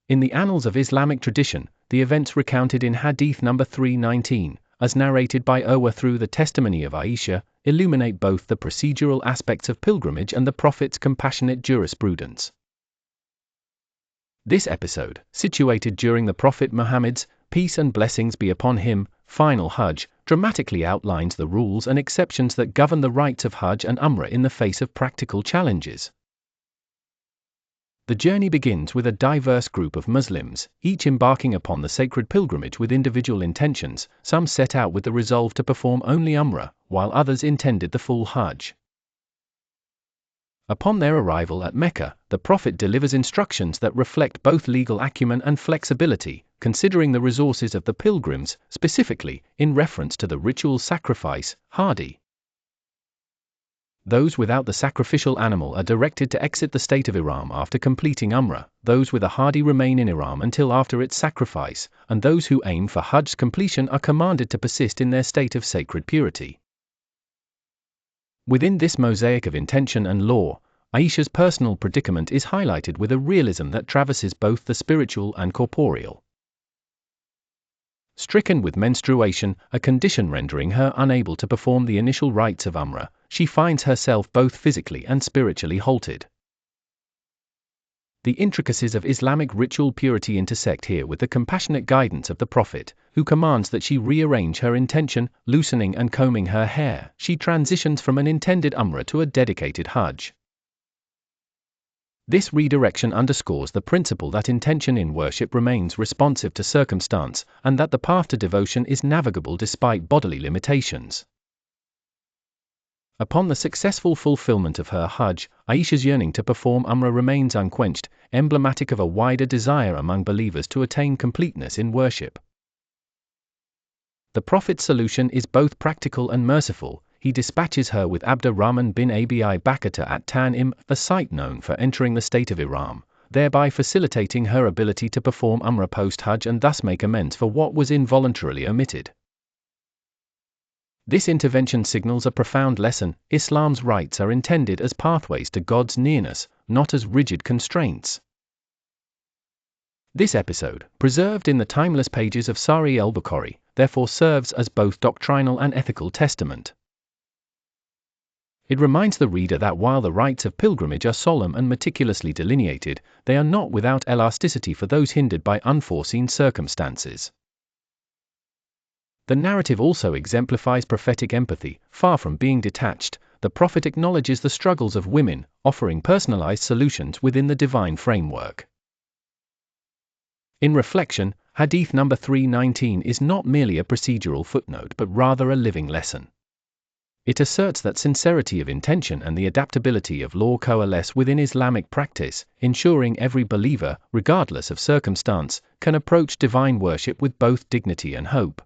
In the annals of Islamic tradition, the events recounted in Hadith number 319, as narrated by Urwa through the testimony of Aisha, illuminate both the procedural aspects of pilgrimage and the Prophet's compassionate jurisprudence. This episode, situated during the Prophet Muhammad's, peace and blessings be upon him, final Hajj, dramatically outlines the rules and exceptions that govern the rites of Hajj and Umrah in the face of practical challenges. The journey begins with a diverse group of Muslims, each embarking upon the sacred pilgrimage with individual intentions. Some set out with the resolve to perform only Umrah, while others intended the full Hajj. Upon their arrival at Mecca, the Prophet delivers instructions that reflect both legal acumen and flexibility, considering the resources of the pilgrims, specifically, in reference to the ritual sacrifice, Hadi. Those without the sacrificial animal are directed to exit the state of Ihram after completing Umrah, those with a Hadi remain in Ihram until after its sacrifice, and those who aim for Hajj's completion are commanded to persist in their state of sacred purity. Within this mosaic of intention and law, Aisha's personal predicament is highlighted with a realism that traverses both the spiritual and corporeal. Stricken with menstruation, a condition rendering her unable to perform the initial rites of Umrah, she finds herself both physically and spiritually halted. The intricacies of Islamic ritual purity intersect here with the compassionate guidance of the Prophet, who commands that she rearrange her intention, loosening and combing her hair. She transitions from an intended Umrah to a dedicated Hajj. This redirection underscores the principle that intention in worship remains responsive to circumstance, and that the path to devotion is navigable despite bodily limitations. Upon the successful fulfillment of her Hajj, Aisha's yearning to perform Umrah remains unquenched, emblematic of a wider desire among believers to attain completeness in worship. The Prophet's solution is both practical and merciful. He dispatches her with Abdur Rahman bin Abi Bakr at Tan'im, a site known for entering the state of Ihram, thereby facilitating her ability to perform Umrah post-Hajj and thus make amends for what was involuntarily omitted. This intervention signals a profound lesson: Islam's rites are intended as pathways to God's nearness, not as rigid constraints. This episode, preserved in the timeless pages of Sahih al-Bukhari, therefore serves as both doctrinal and ethical testament. It reminds the reader that while the rites of pilgrimage are solemn and meticulously delineated, they are not without elasticity for those hindered by unforeseen circumstances. The narrative also exemplifies prophetic empathy. Far from being detached, the Prophet acknowledges the struggles of women, offering personalized solutions within the divine framework. In reflection, Hadith number 319 is not merely a procedural footnote but rather a living lesson. It asserts that sincerity of intention and the adaptability of law coalesce within Islamic practice, ensuring every believer, regardless of circumstance, can approach divine worship with both dignity and hope.